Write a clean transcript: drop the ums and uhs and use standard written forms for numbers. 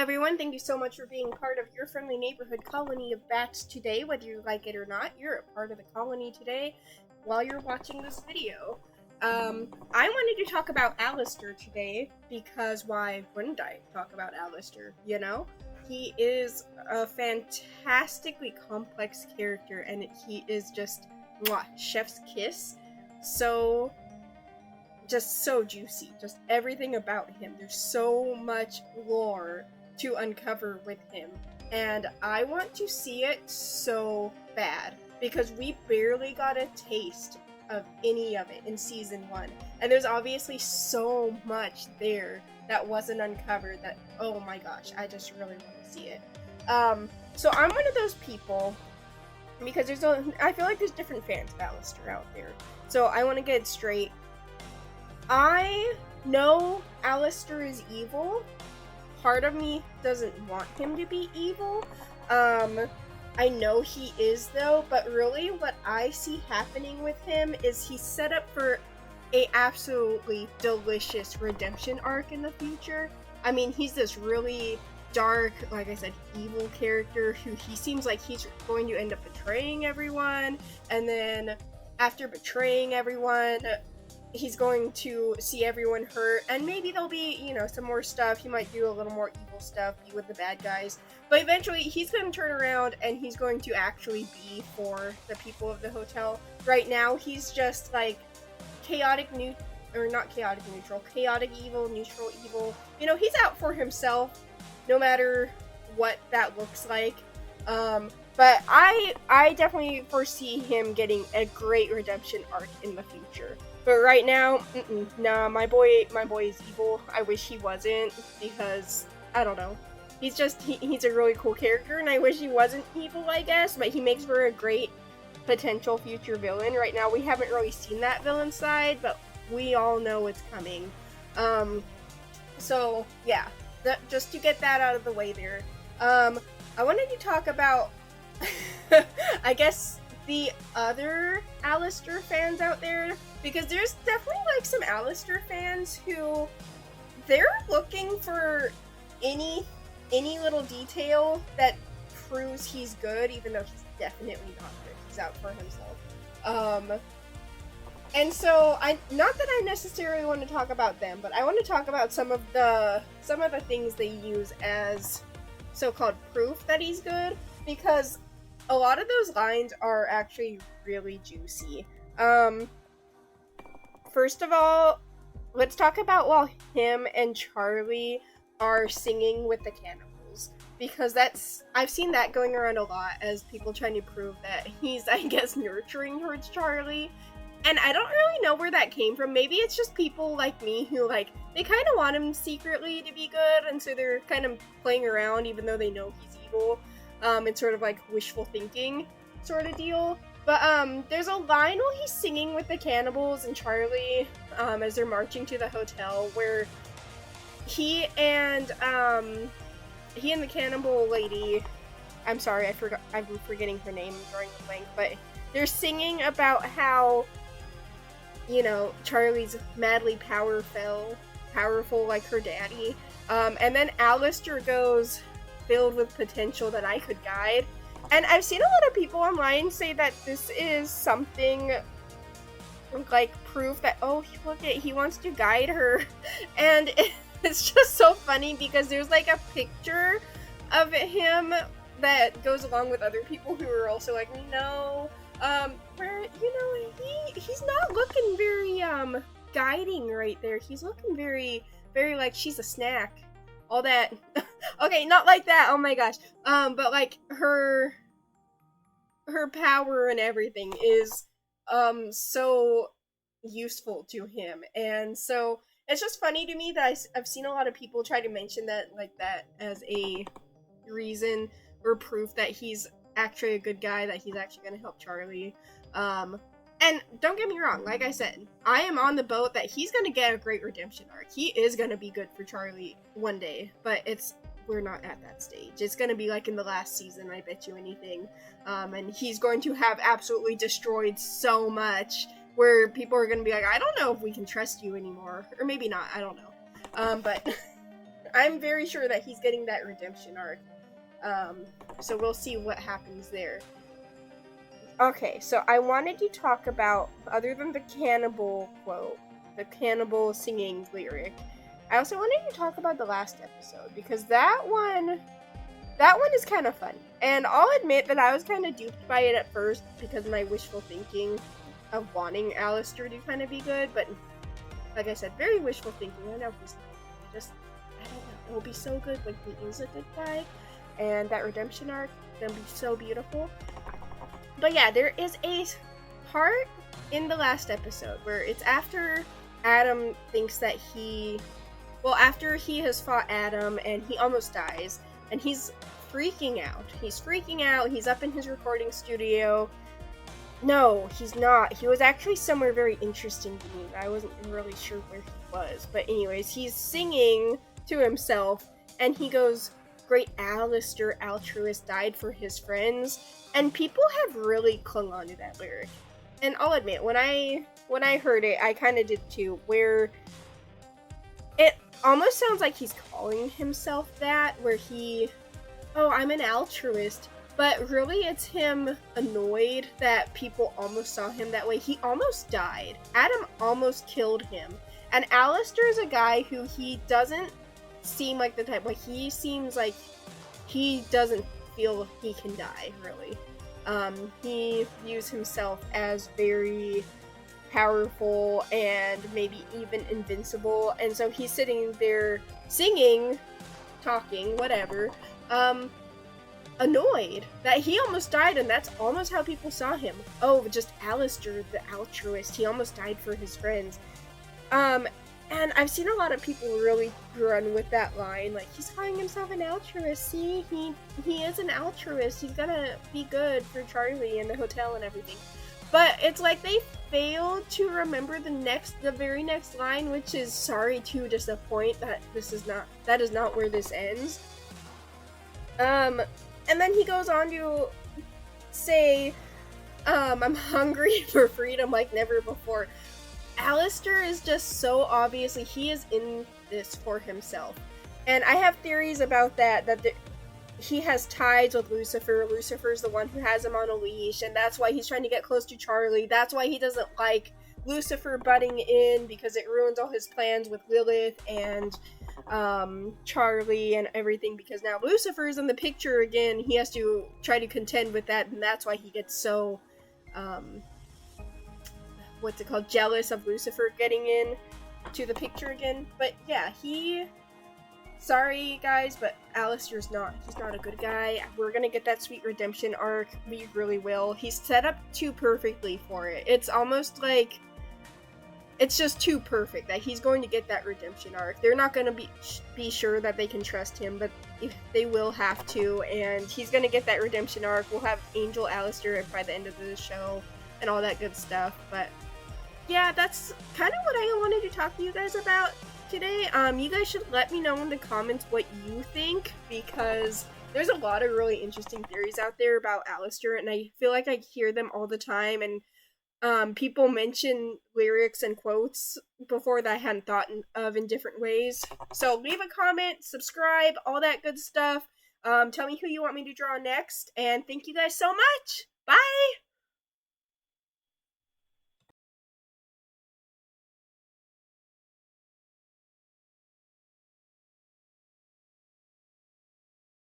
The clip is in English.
everyone, thank you so much for being part of your friendly neighborhood colony of bats today. Whether you like it or not, you're a part of the colony today while you're watching this video. I wanted to talk about Alastor today because why wouldn't I talk about Alastor, you know? He is a fantastically complex character and he is just, chef's kiss. Just so juicy. Just everything about him. There's so much lore to uncover with him. And I want to see it so bad. Because we barely got a taste of any of it in season 1. And there's obviously so much there that wasn't uncovered that, oh my gosh, I just really want to see it. So I'm one of those people, because I feel like there's different fans of Alastor out there. So I want to get it straight. I know Alastor is evil. Part of me doesn't want him to be evil. I know he is though, but really what I see happening with him is he's set up for a absolutely delicious redemption arc in the future. I mean, he's this really dark, like I said, evil character who he seems like he's going to end up betraying everyone, and then after betraying everyone, he's going to see everyone hurt, and maybe there'll be, some more stuff. He might do a little more evil stuff, be with the bad guys. But eventually, he's going to turn around, and he's going to actually be for the people of the hotel. Right now, he's just, chaotic evil, neutral evil. He's out for himself, no matter what that looks like. But I definitely foresee him getting a great redemption arc in the future. But right now, nah, my boy is evil. I wish he wasn't, because, I don't know. He's a really cool character, and I wish he wasn't evil, I guess, but he makes for a great potential future villain. Right now, we haven't really seen that villain side, but we all know it's coming. So, yeah, just to get that out of the way there. I wanted to talk about, I guess, the other Alastor fans out there, because there's definitely some Alastor fans who they're looking for any little detail that proves he's good, even though he's definitely not good. He's out for himself. And so not that I necessarily want to talk about them, but I want to talk about some of the things they use as so-called proof that he's good, because a lot of those lines are actually really juicy. First of all, let's talk about while him and Charlie are singing with the cannibals, because I've seen that going around a lot as people trying to prove that he's, I guess, nurturing towards Charlie. And I don't really know where that came from. Maybe it's just people like me who, they kind of want him secretly to be good, and so they're kind of playing around even though they know he's evil. It's sort of wishful thinking sort of deal. But there's a line while he's singing with the cannibals and Charlie as they're marching to the hotel where he and the cannibal lady, I'm sorry, I'm forgetting her name during the blank, but they're singing about how, Charlie's madly powerful like her daddy. And then Alastor goes, filled with potential that I could guide. And I've seen a lot of people online say that this is something proof that, oh, look he wants to guide her. And it's just so funny because there's a picture of him that goes along with other people who are also no, where, he's not looking very, guiding right there. He's looking very, very she's a snack. All that. Okay, not like that, oh my gosh. But her power and everything is, so useful to him. And so, it's just funny to me that I've seen a lot of people try to mention that, that as a reason or proof that he's actually a good guy, that he's actually going to help Charlie. And don't get me wrong, like I said, I am on the boat that he's going to get a great redemption arc. He is going to be good for Charlie one day, but we're not at that stage. It's going to be in the last season, I bet you anything. And he's going to have absolutely destroyed so much where people are going to be I don't know if we can trust you anymore. Or maybe not, I don't know. But I'm very sure that he's getting that redemption arc. So we'll see what happens there. Okay, so I wanted to talk about, other than the cannibal quote, the cannibal singing lyric, I also wanted to talk about the last episode, because that one is kind of funny. And I'll admit that I was kind of duped by it at first because of my wishful thinking of wanting Alastor to kind of be good, but like I said, very wishful thinking. I know he's just, I don't know, it will be so good when he is a good guy, and that redemption arc is gonna be so beautiful. But yeah, there is a part in the last episode where it's after Adam thinks that after he has fought Adam and he almost dies, and he's freaking out. He's up in his recording studio. No, he's not. He was actually somewhere very interesting to me. I wasn't really sure where he was. But anyways, he's singing to himself, and he goes, "Great Alastor, altruist, died for his friends." And people have really clung on to that lyric. And I'll admit, when I heard it, I kind of did too, where it almost sounds like he's calling himself that, where I'm an altruist. But really, it's him annoyed that people almost saw him that way. He almost died. Adam almost killed him. And Alastor is a guy who he doesn't seem like the type, he seems like he doesn't feel he can die, really. He views himself as very powerful and maybe even invincible. And so he's sitting there singing, talking, whatever, annoyed that he almost died, and that's almost how people saw him. Oh, just Alastor, the altruist, he almost died for his friends. And I've seen a lot of people really run with that line, like, he's calling himself an altruist, see, he is an altruist, he's gonna be good for Charlie in the hotel and everything. But it's like they failed to remember the very next line, which is, sorry to disappoint, that is not where this ends. And then he goes on to say, I'm hungry for freedom like never before. Alastor is just so obviously, he is in this for himself. And I have theories about that he has ties with Lucifer. Lucifer's the one who has him on a leash, and that's why he's trying to get close to Charlie. That's why he doesn't like Lucifer butting in, because it ruins all his plans with Lilith and Charlie and everything, because now Lucifer's in the picture again. He has to try to contend with that, and that's why he gets so jealous of Lucifer getting in to the picture again. But yeah, sorry guys, but Alastor's he's not a good guy. We're gonna get that sweet redemption arc. We really will. He's set up too perfectly for it. It's almost like it's just too perfect that he's going to get that redemption arc. They're not going to be sure that they can trust him, but they will have to, and he's going to get that redemption arc. We'll have Angel Alastor by the end of the show and all that good stuff. But yeah, that's kind of what I wanted to talk to you guys about today. You guys should let me know in the comments what you think, because there's a lot of really interesting theories out there about Alastor, and I feel like I hear them all the time, and people mention lyrics and quotes before that I hadn't thought of in different ways. So leave a comment, subscribe, all that good stuff. Tell me who you want me to draw next, and thank you guys so much. Bye!